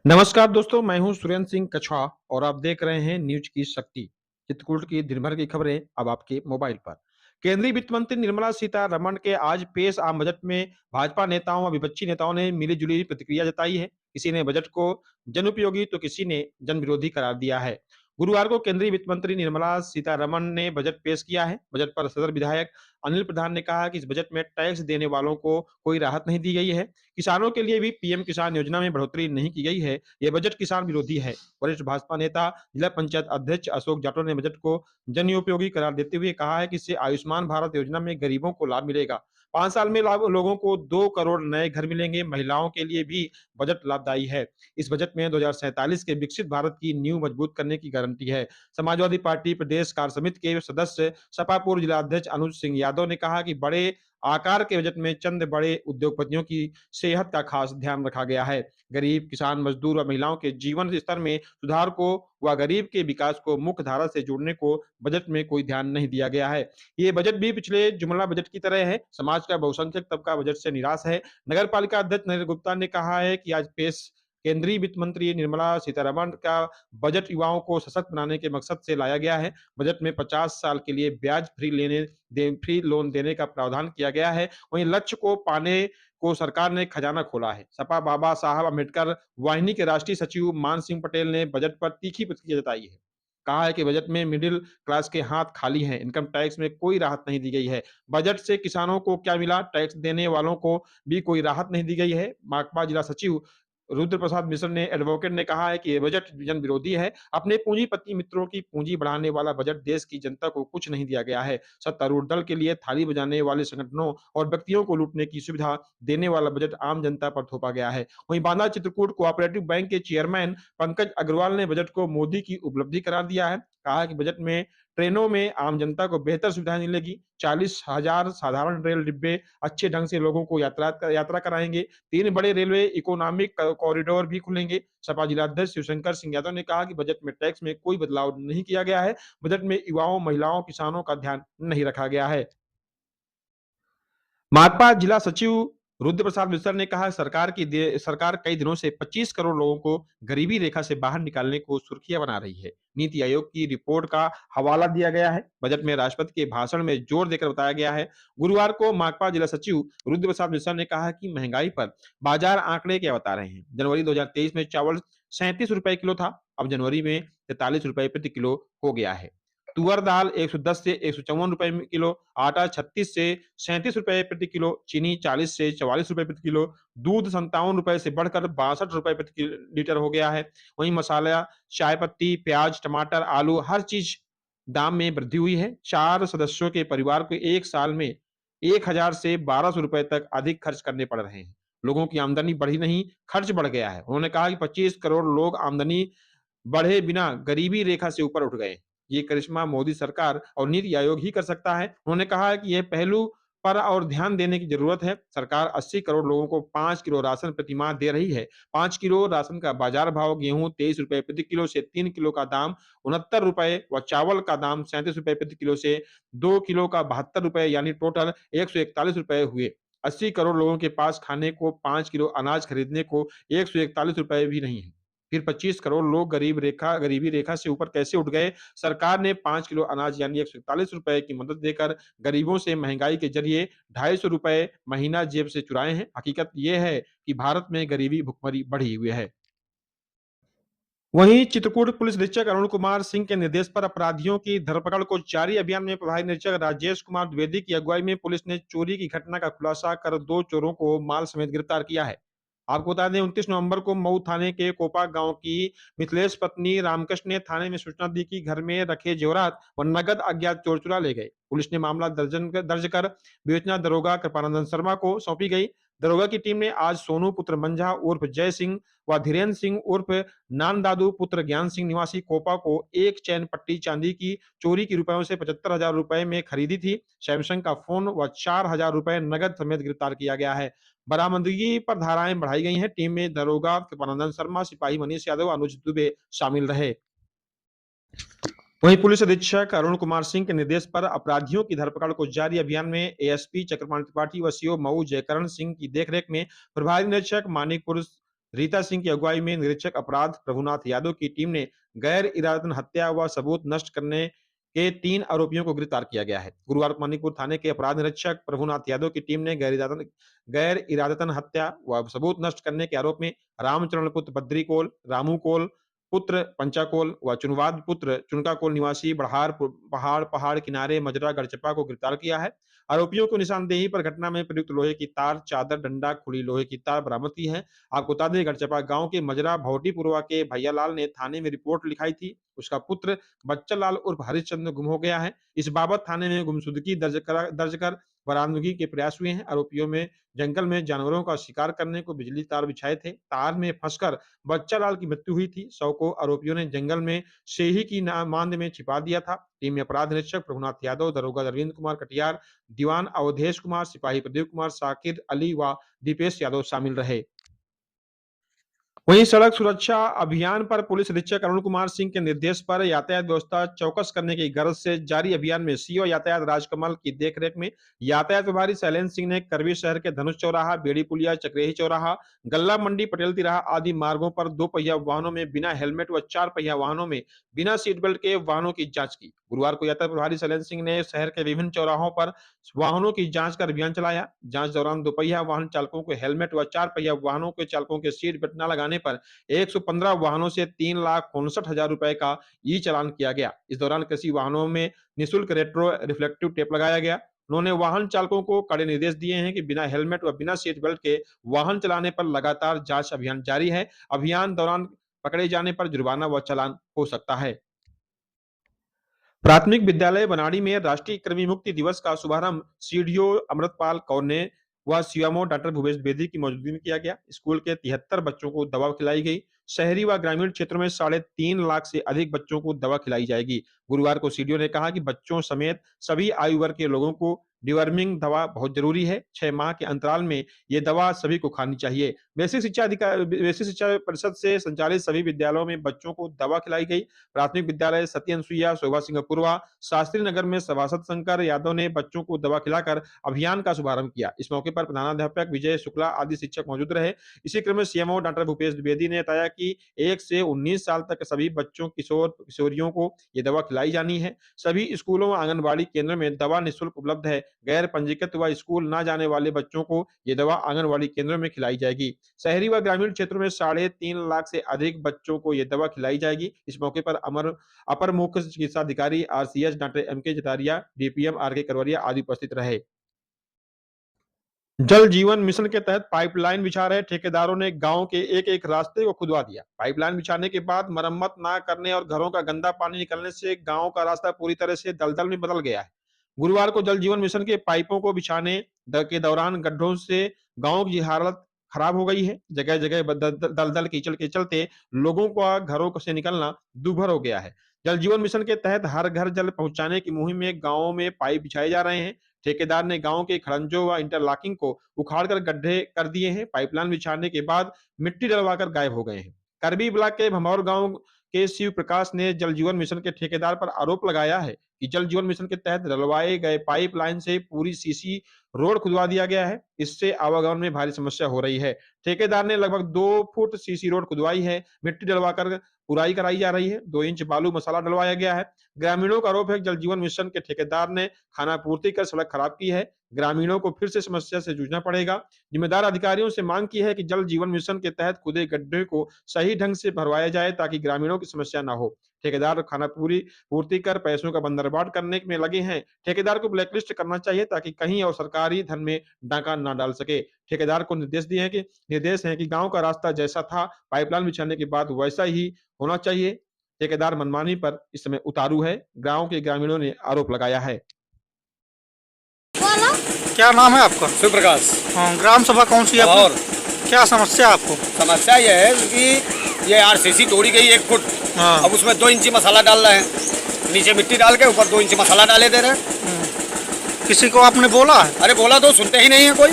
नमस्कार दोस्तों, मैं हूं सुरेंद्र सिंह कछवा और आप देख रहे हैं न्यूज की शक्ति। चित्रकूट की दिन भर की खबरें अब आपके मोबाइल पर। केंद्रीय वित्त मंत्री निर्मला सीतारमण के आज पेश आम बजट में भाजपा नेताओं और विपक्षी नेताओं ने मिलीजुली प्रतिक्रिया जताई है। किसी ने बजट को जनउपयोगी तो किसी ने जन विरोधी करार दिया है। गुरुवार को केंद्रीय वित्त मंत्री निर्मला सीतारमण ने बजट पेश किया है। बजट पर सदर विधायक अनिल प्रधान ने कहा कि इस बजट में टैक्स देने वालों को कोई राहत नहीं दी गई है। किसानों के लिए भी पीएम किसान योजना में बढ़ोतरी नहीं की गई है। यह बजट किसान विरोधी है। वरिष्ठ भाजपा नेता जिला पंचायत अध्यक्ष अशोक जाटव ने बजट को जनउपयोगी करार देते हुए कहा है कि इससे आयुष्मान भारत योजना में गरीबों को लाभ मिलेगा। 5 साल में लोगों को 2 करोड़ नए घर मिलेंगे। महिलाओं के लिए भी बजट लाभदायी है। इस बजट में 2047 के विकसित भारत की नींव मजबूत करने की गारंटी है। समाजवादी पार्टी प्रदेश कार्य समिति के सदस्य सपा पूर्व जिला अध्यक्ष अनुज सिंह यादव ने कहा कि बड़े आकार के बजट में चंद बड़े उद्योगपतियों की सेहत का खास ध्यान रखा गया है। गरीब किसान मजदूर और महिलाओं के जीवन स्तर में सुधार को व गरीब के विकास को मुख्य धारा से जोड़ने को बजट में कोई ध्यान नहीं दिया गया है। ये बजट भी पिछले जुमला बजट की तरह है। समाज का बहुसंख्यक तबका बजट से निराश है। नगर पालिका अध्यक्ष नरेंद्र गुप्ता ने कहा है कि आज पेश केंद्रीय वित्त मंत्री निर्मला सीतारमण का बजट युवाओं को सशक्त बनाने के मकसद से लाया गया है। बजट में 50 साल के लिए ब्याज फ्री लोन देने का प्रावधान किया गया है। वहीं लक्ष्य को पाने को सरकार ने खजाना खोला है। सपा बाबा साहब अम्बेडकर वाहिनी के राष्ट्रीय सचिव मान सिंह पटेल ने बजट पर तीखी प्रतिक्रिया जताई है। कहा है कि बजट में मिडिल क्लास के हाथ खाली हैं। इनकम टैक्स में कोई राहत नहीं दी गई है। बजट से किसानों को क्या मिला, टैक्स देने वालों को भी कोई राहत नहीं दी गई है। माकपा जिला सचिव रुद्र प्रसाद मिश्र ने एडवोकेट ने कहा है कि यह बजट जन विरोधी है। अपने पूंजीपति मित्रों की पूंजी बढ़ाने वाला बजट देश की जनता को कुछ नहीं दिया गया है। सत्तारूढ़ दल के लिए थाली बजाने वाले संगठनों और व्यक्तियों को लूटने की सुविधा देने वाला बजट आम जनता पर थोपा गया है। वहीं बांदा चित्रकूट कोऑपरेटिव बैंक के चेयरमैन पंकज अग्रवाल ने बजट को मोदी की उपलब्धि करार दिया है। कहा कि बजट में ट्रेनों में आम जनता को बेहतर सुविधाएं मिलेगी। 40,000 साधारण रेल डिब्बे अच्छे ढंग से लोगों को यात्रा कराएंगे। 3 बड़े रेलवे इकोनॉमिक कॉरिडोर भी खुलेंगे। सपा जिलाध्यक्ष शिवशंकर सिंह यादव ने कहा कि बजट में टैक्स में कोई बदलाव नहीं किया गया है। बजट में युवाओं, महिलाओं, किसानों का ध्यान नहीं रखा गया है। माकपा जिला सचिव रुद्र प्रसाद मिश्र ने कहा सरकार कई दिनों से 25 करोड़ लोगों को गरीबी रेखा से बाहर निकालने को सुर्खियां बना रही है। नीति आयोग की रिपोर्ट का हवाला दिया गया है। बजट में राष्ट्रपति के भाषण में जोर देकर बताया गया है। गुरुवार को माकपा जिला सचिव रुद्र प्रसाद मिश्र ने कहा कि महंगाई पर बाजार आंकड़े क्या बता रहे हैं। जनवरी 2023 में चावल 37 रुपए किलो था। अब जनवरी में 43 रुपए प्रति किलो हो गया है। तुअर दाल 110 से 154 रुपए किलो, आटा 36 से 37 रुपए प्रति किलो, चीनी 40 से 44 रुपए प्रति किलो, दूध 57 रुपए से बढ़कर 62 रुपए प्रति लीटर हो गया है। वहीं मसाला, चाय पत्ती, प्याज, टमाटर, आलू हर चीज दाम में वृद्धि हुई है। 4 सदस्यों के परिवार को एक साल में 1000 से 1200 रुपए तक अधिक खर्च करने पड़ रहे हैं। लोगों की आमदनी बढ़ी नहीं, खर्च बढ़ गया है। उन्होंने कहा कि 25 करोड़ लोग आमदनी बढ़े बिना गरीबी रेखा से ऊपर उठ गए। ये करिश्मा मोदी सरकार और नीति आयोग ही कर सकता है। उन्होंने कहा कि यह पहलू पर और ध्यान देने की जरूरत है। सरकार 80 करोड़ लोगों को 5 किलो राशन प्रति माह दे रही है। 5 किलो राशन का बाजार भाव गेहूं 23 रुपए प्रति किलो से 3 किलो का दाम 69 रुपए व चावल का दाम 37 रुपए प्रति किलो से 2 किलो का 72 रुपए यानी टोटल 141 रुपए हुए। 80 करोड़ लोगों के पास खाने को 5 किलो अनाज खरीदने को 141 रुपए भी नहीं है। फिर 25 करोड़ लोग गरीबी रेखा से ऊपर कैसे उठ गए? सरकार ने 5 किलो अनाज यानी 141 रुपए की मदद देकर गरीबों से महंगाई के जरिए 250 रुपए महीना जेब से चुराए हैं। हकीकत यह है कि भारत में गरीबी भुखमरी बढ़ी हुई है। वहीं चित्रकूट पुलिस अधीक्षक अरुण कुमार सिंह के निर्देश पर अपराधियों की धरपकड़ को जारी अभियान में प्रभारी निरीक्षक राजेश कुमार द्विवेदी की अगुवाई में पुलिस ने चोरी की घटना का खुलासा कर 2 चोरों को माल समेत गिरफ्तार किया है। आपको बता दें 29 नवंबर को मऊ थाने के कोपा गांव की मिथिलेश पत्नी रामकृष्ण ने थाने में सूचना दी कि घर में रखे जेवरात व नगद अज्ञात चोर चुरा ले गए। पुलिस ने मामला दर्ज कर विवेचना दरोगा कृपानंदन शर्मा को सौंपी गई। दरोगा की टीम ने आज सोनू पुत्र मंझा उर्फ जय सिंह व धीरेन्द्र सिंह उर्फ नान दादू पुत्र ज्ञान सिंह निवासी कोपा को एक चैन पट्टी चांदी की चोरी की रुपयों से 75,000 रुपए में खरीदी थी। सैमसंग का फोन व 4,000 रुपए नगद समेत गिरफ्तार किया गया है। बरामदगी पर धाराएं बढ़ाई गई हैं। टीम में दरोगा कृपानंदन शर्मा, सिपाही मनीष यादव, अनुज दुबे शामिल रहे। वहीं पुलिस अधीक्षक अरुण कुमार सिंह के निर्देश पर अपराधियों की धरपकड़ को जारी अभियान में एएसपी चक्रपाणी त्रिपाठी व सीओ मऊ जयकरण सिंह की देखरेख में प्रभारी निरीक्षक मानिकपुर रीता सिंह की अगुवाई में निरीक्षक अपराध प्रभुनाथ यादव की टीम ने गैर इरादतन हत्या व सबूत नष्ट करने के 3 आरोपियों को गिरफ्तार किया गया है। गुरुवार को मणिपुर थाने के अपराध निरीक्षक प्रभुनाथ यादव की टीम ने गैर इरादतन हत्या व सबूत नष्ट करने के आरोप में रामचरण पुत्र बद्री कोल, रामू कोल पुत्र पंचाकोल व चुनवाद पुत्र चुनकाकोल निवासी पहाड़ किनारे मजरा गढ़चपा को गिरफ्तार किया है। आरोपियों को निशानदेही पर घटना में प्रयुक्त लोहे की तार, चादर, डंडा, खुली लोहे की तार बरामद की है। आपको बता दें, गढ़चपा गांव के मजरा भौटीपुरवा के भैयालाल ने थाने में रिपोर्ट लिखाई थी। उसका पुत्र बच्चन लाल उर्फ हरिश्चंद्र गुम हो गया है। इस बाबत थाने में गुमशुदगी दर्ज कर बरामदगी के प्रयास हुए हैं। आरोपियों में जंगल में जानवरों का शिकार करने को बिजली तार बिछाए थे। तार में फंसकर बच्चा लाल की मृत्यु हुई थी। शव को आरोपियों ने जंगल में सेही की मांद में छिपा दिया था। टीम में अपराध निरीक्षक प्रभुनाथ यादव, दरोगा अरविंद कुमार कटियार, दीवान अवधेश कुमार, सिपाही प्रदीप कुमार, साकिर अली व दीपेश यादव शामिल रहे। वहीं सड़क सुरक्षा अभियान पर पुलिस अधीक्षक अरुण कुमार सिंह के निर्देश पर यातायात व्यवस्था चौकस करने की गर्ज से जारी अभियान में सीओ यातायात राजकमल की देखरेख में यातायात प्रभारी शैलेंद्र सिंह ने करवी शहर के धनुष चौराहा, बेड़ी पुलिया, चक्रेही चौराहा, गल्ला मंडी, पटेल तिराहा आदि मार्गों पर 2 पहिया वाहनों में बिना हेलमेट व 4 पहिया वाहनों में बिना सीट बेल्ट के वाहनों की जांच की। गुरुवार को यातायात प्रभारी शैलेंद्र सिंह ने शहर के विभिन्न चौराहों पर वाहनों की जांच कर अभियान चलाया। जांच दौरान 2 पहिया वाहन चालकों को हेलमेट व 4 पहिया वाहनों के चालकों के सीट बेल्ट न लगाने पर 115 वाहनों से 3,59,000 रुपए का ई चालान किया गया। इस दौरान कृषि वाहनों में निःशुल्क रेट्रो रिफ्लेक्टिव टेप लगाया गया। उन्होंने वाहन चालकों को कड़े निर्देश दिए हैं कि बिना हेलमेट व बिना सीट बेल्ट के वाहन चलाने पर लगातार जांच अभियान जारी है। अभियान दौरान पकड़े जाने पर जुर्माना व चालान हो सकता है। प्राथमिक विद्यालय बनाड़ी में राष्ट्रीय कृमि मुक्ति दिवस का शुभारंभ सीडीओ अमृतपाल कौर ने व सीएमओ डॉक्टर भूपेश बेदी की मौजूदगी में किया गया। स्कूल के 73 बच्चों को दवा खिलाई गई। शहरी व ग्रामीण क्षेत्रों में 3.5 लाख से अधिक बच्चों को दवा खिलाई जाएगी। गुरुवार को सीडीओ ने कहा कि बच्चों समेत सभी आयु वर्ग के लोगों को डिवर्मिंग दवा बहुत जरूरी है। 6 माह के अंतराल में ये दवा सभी को खानी चाहिए। बेसिक शिक्षा परिषद से संचालित सभी विद्यालयों में बच्चों को दवा खिलाई गई। प्राथमिक विद्यालय सती अनुसुईया, शोभा सिंहपुरवा, शास्त्री नगर में सभासद शंकर यादव ने बच्चों को दवा खिलाकर अभियान का शुभारंभ किया। इस मौके पर प्रधानाध्यापक विजय शुक्ला आदि शिक्षक मौजूद रहे। इसी क्रम में सीएमओ डॉक्टर भूपेश द्विवेदी ने बताया कि 1 से 19 साल तक सभी बच्चों, किशोरियों को ये दवा खिलाई जानी है। सभी स्कूलों व आंगनबाड़ी केंद्रों में दवा निःशुल्क उपलब्ध है। गैर पंजीकृत व स्कूल न जाने वाले बच्चों को ये दवा आंगनबाड़ी केंद्रों में खिलाई जाएगी। शहरी व ग्रामीण क्षेत्रों में 3.5 लाख से अधिक बच्चों को ये दवा खिलाई जाएगी। इस मौके पर अपर मुख्य चिकित्सा अधिकारी RCH doctor MK Jataria, DPM RK Karwaria आदि उपस्थित रहे। जल जीवन मिशन के तहत पाइपलाइन बिछा रहे ठेकेदारों ने गांव के एक रास्ते को खुदवा दिया। पाइपलाइन बिछाने के बाद मरम्मत न करने और घरों का गंदा पानी निकलने से गांव का रास्ता पूरी तरह से दलदल में बदल गया है। गुरुवार को जल जीवन मिशन के पाइपों को बिछाने के दौरान गड्ढों से गांव की हालत खराब हो गई है। जगह जगह दलदल कीचड़ के चलते लोगों का घरों से निकलना दूभर हो गया है। जल जीवन मिशन के तहत हर घर जल पहुंचाने की मुहिम में गांवों में पाइप बिछाए जा रहे हैं। ठेकेदार ने गांव के खड़ंजों व इंटरलॉकिंग को उखाड़कर गड्ढे कर दिए हैं। पाइपलाइन बिछाने के बाद मिट्टी डलवाकर गायब हो गए हैं। करबी ब्लॉक के भमौर गांव के शिव प्रकाश ने जल जीवन मिशन के ठेकेदार पर आरोप लगाया है कि जल जीवन मिशन के तहत डलवाए गए पाइपलाइन से पूरी सीसी रोड खुदवा दिया गया है। इससे आवागमन में भारी समस्या हो रही है। ठेकेदार ने लगभग 2 फुट सीसी रोड खुदवाई है। मिट्टी डलवाकर पुराई कराई जा रही है। 2 इंच बालू मसाला डलवाया गया है। ग्रामीणों का आरोप है कि जल जीवन मिशन के ठेकेदार ने खाना पूर्ति कर सड़क खराब की है। ग्रामीणों को फिर से समस्या से जूझना पड़ेगा। जिम्मेदार अधिकारियों से मांग की है कि जल जीवन मिशन के तहत खुदे गड्ढे को सही ढंग से भरवाया जाए ताकि ग्रामीणों की समस्या न हो। ठेकेदार खाना पूर्ति कर पैसों का बंदरबाट करने में लगे हैं। ठेकेदार को ब्लैकलिस्ट करना चाहिए ताकि कहीं और सरकारी धन में डाका न डाल सके। ठेकेदार को निर्देश है कि गांव का रास्ता जैसा था पाइपलाइन बिछाने के बाद वैसा ही होना चाहिए। ठेकेदार मनमानी पर इस समय उतारू है। गांव के ग्रामीणों ने आरोप लगाया है। क्या नाम है आपका? शिव प्रकाश। हाँ, ग्राम सभा कौन सी है और क्या समस्या आपको? समस्या यह है कि ये आरसीसी तोड़ी गई 1 फुट। हाँ। अब उसमें 2 इंची मसाला डाल रहे हैं। नीचे मिट्टी डाल के ऊपर 2 इंची मसाला डाले दे रहे हैं। किसी को आपने बोला है? अरे बोला तो सुनते ही नहीं है कोई।